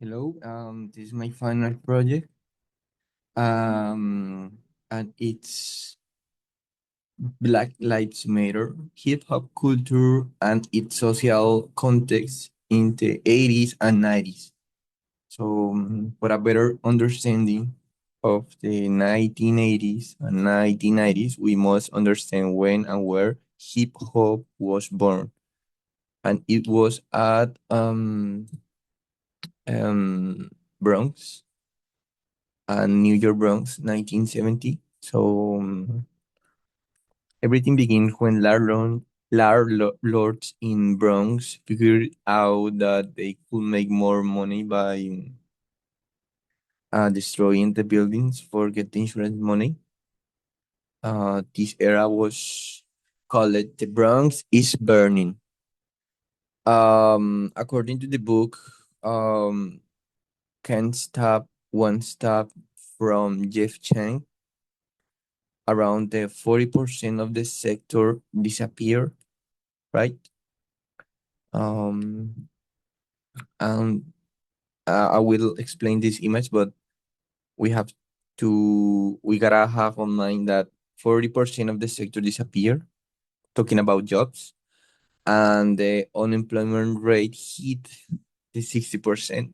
Hello, this is my final project, and it's Black Lives Matter, hip hop culture, and its social context in the 80s and 90s. So, for a better understanding of the 1980s and 1990s, we must understand when and where hip hop was born. And it was at Bronx and New York Bronx, 1970. So everything began when lords in Bronx figured out that they could make more money by destroying the buildings for getting insurance money. This era was called The Bronx is Burning. According to the book, Can't Stop, Won't Stop from Jeff Chang, around the 40% of the sector disappear, right? Um, and I will explain this image, but we gotta have on mind that 40% of the sector disappear, talking about jobs, and the unemployment rate hit the 60%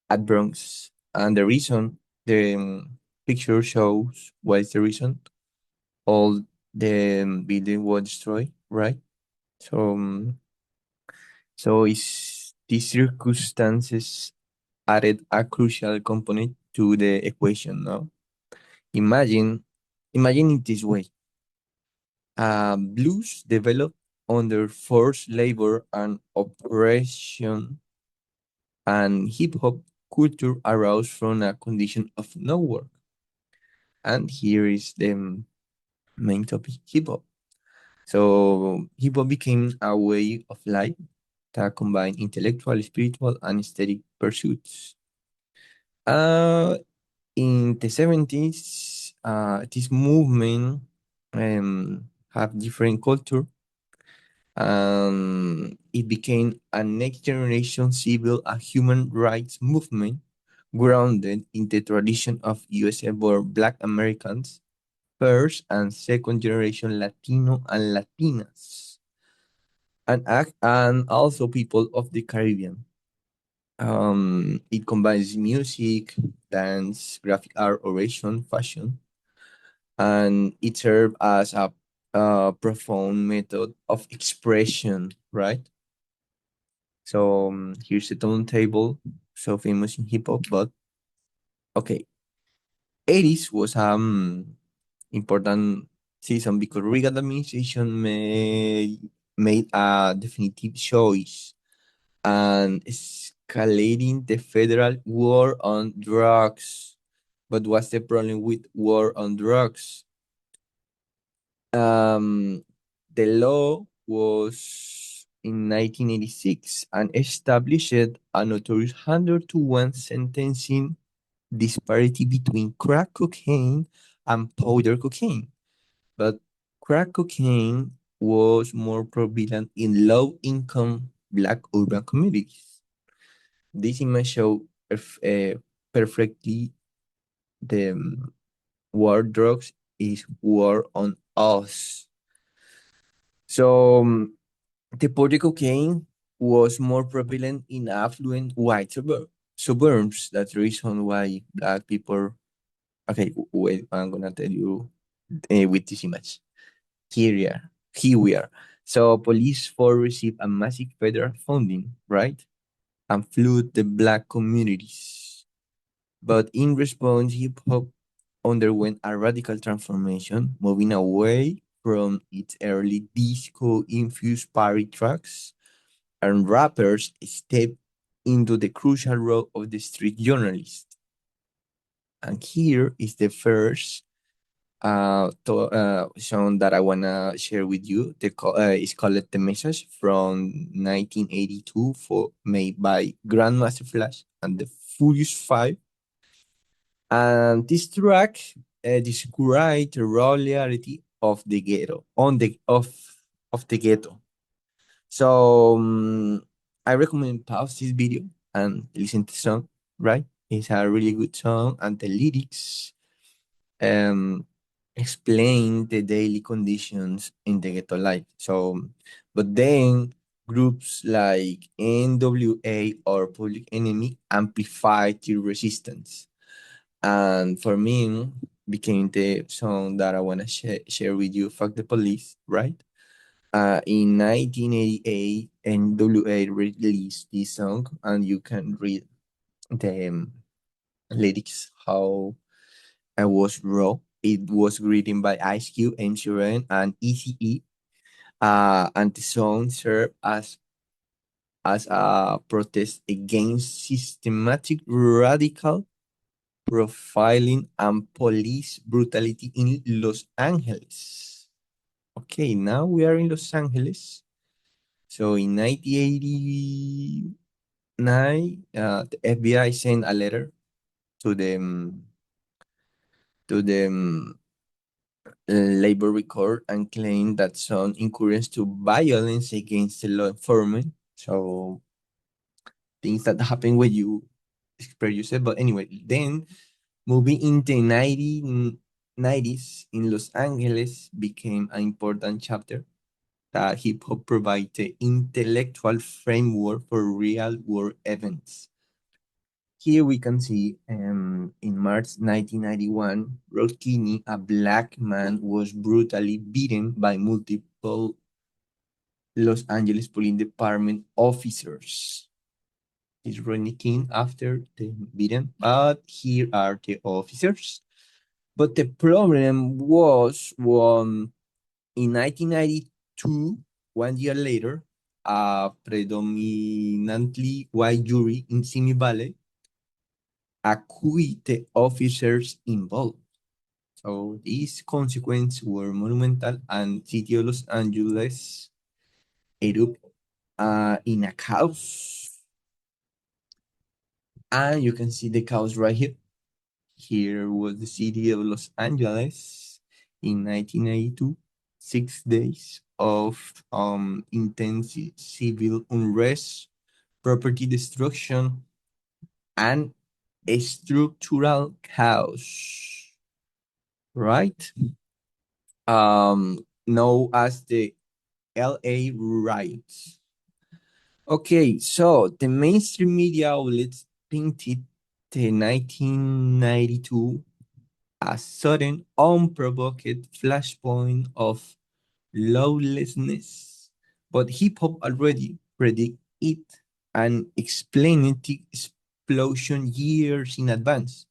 at Bronx. And the reason the picture shows what is the reason all the building was destroyed, right? So, is these circumstances added a crucial component to the equation. No, imagine, imagine it this way: blues developed under forced labor and oppression, and hip hop culture arose from a condition of no work. And here is the main topic: hip hop. So hip hop became a way of life that combined intellectual, spiritual, and aesthetic pursuits. Uh, in the 70s, this movement have different culture. It became a next generation civil and human rights movement grounded in the tradition of USA born Black Americans, first and second generation Latino and Latinas, and also people of the Caribbean. It combines music, dance, graphic art, oration, fashion, and it served as a profound method of expression, right? So here's the turntable, so famous in hip hop, but okay, 80s was important season because Reagan administration made a definitive choice and escalating the federal war on drugs. But what's the problem with war on drugs? Um, the law was in 1986 and established a notorious 100-to-1 sentencing disparity between crack cocaine and powder cocaine. But crack cocaine was more prevalent in low income black urban communities. This image shows perfectly the war drugs is war on us. So the powder cocaine was more prevalent in affluent white suburbs. That's the reason why black people. Okay, wait, I'm gonna tell you with this image. Here we are. So police force received a massive federal funding, right? And flood the black communities. But in response, hip hop underwent a radical transformation, moving away from its early disco infused party tracks, and rappers stepped into the crucial role of the street journalist. And here is the first song that I wanna share with you. It's called "The Message" from 1982, made by Grandmaster Flash and the Furious Five. And this track describes the raw reality of the ghetto, of the ghetto. So I recommend pause this video and listen to the song. right? It's a really good song, and the lyrics um explain the daily conditions in the ghetto life. So, but then groups like NWA or Public Enemy amplified the resistance, and for me, became the song that I want to share with you. Fuck the police, right? In 1988, NWA released this song, and you can read the lyrics how I was raw. It was written by Ice Cube, MC Ren, and ECE. And the song served as a protest against systematic radical profiling and police brutality in Los Angeles. Okay, now we are in Los Angeles. So in 1989, the FBI sent a letter to the labor record and claimed that some encouraged to violence against the law enforcement. So things that happen when you express yourself. But anyway, then moving into 1990s in Los Angeles became an important chapter that hip hop provides the intellectual framework for real world events. Here we can see in March 1991, Rod Keeney, a black man, was brutally beaten by multiple Los Angeles Police Department officers. Is Rodney King after the beaten, but here are the officers. But the problem was when in 1992, 1 year later, a predominantly white jury in Simi Valley acquitted the officers involved. So these consequences were monumental, and city of Los Angeles erupted in a chaos. And you can see the chaos right here. Here was the city of Los Angeles in 1992. 6 days of intense civil unrest, property destruction, and structural chaos. Right? Known as the LA riots. Okay, so the mainstream media outlets painted the 1992 a sudden, unprovoked flashpoint of lawlessness, but hip hop already predict it and explained the explosion years in advance.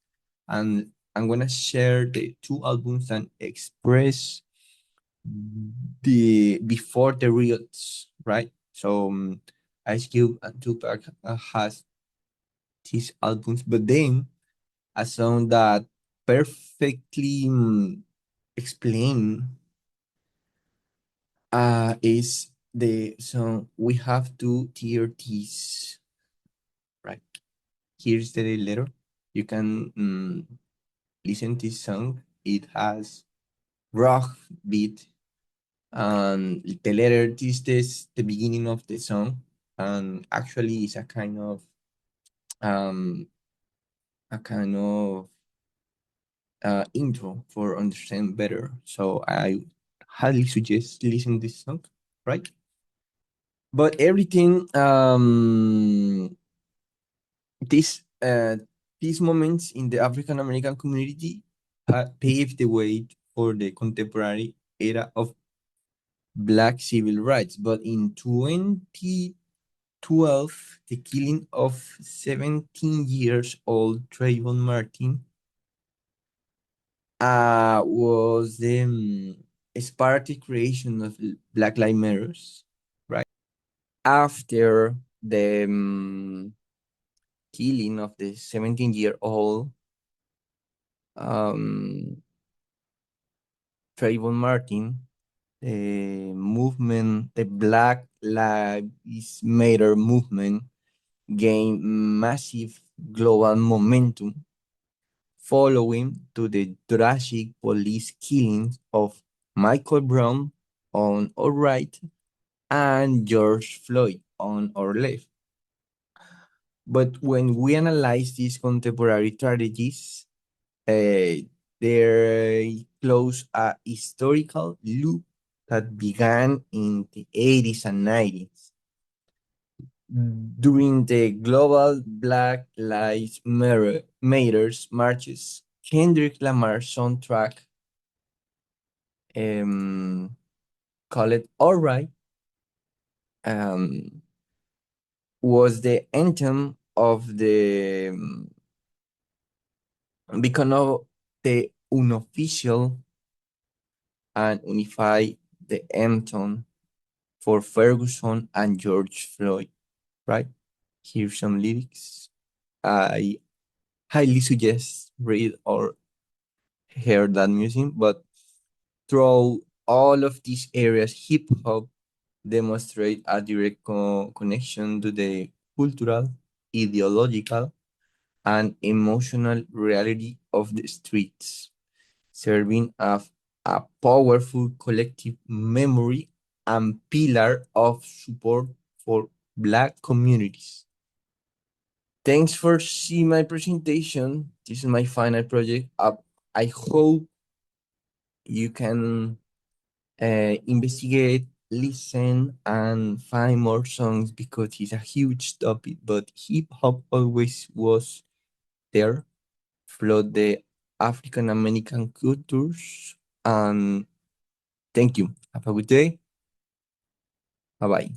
And I'm gonna share the two albums and express the before the riots, right? So Ice Cube and Tupac has these albums, but then a song that perfectly explain is the song "We Have to Tear This." Right, here's the letter. You can listen to this song. It has rock beat, and the letter this the beginning of the song, and actually it's um a kind of intro for understand better. So I highly suggest listen this song, right? But everything this these moments in the African American community paved the way for the contemporary era of Black civil rights. But in 2012, the killing of 17 years old Trayvon Martin was the sparked the creation of Black Lives Matters, right? After the killing of the 17-year-old Trayvon Martin, the movement, the Black Lives Matter movement, gained massive global momentum following to the tragic police killings of Michael Brown on our right and George Floyd on our left. But when we analyze these contemporary strategies, uh, they close a historical loop that began in the 80s and 90s. During the global Black Lives Matters marches, Kendrick Lamar's soundtrack, um, called Alright, um, was the anthem of the, become of the unofficial and unify the anthem for Ferguson and George Floyd, right? Here's some lyrics. I highly suggest read or hear that music, but through all of these areas, hip hop demonstrate a direct connection to the cultural, ideological, and emotional reality of the streets, serving as a powerful collective memory and pillar of support for Black communities. Thanks for seeing my presentation. This is my final project. I hope you can investigate, listen, and find more songs because it's a huge topic. But hip hop always was there, flood the African American cultures. And thank you. Have a good day. Bye bye.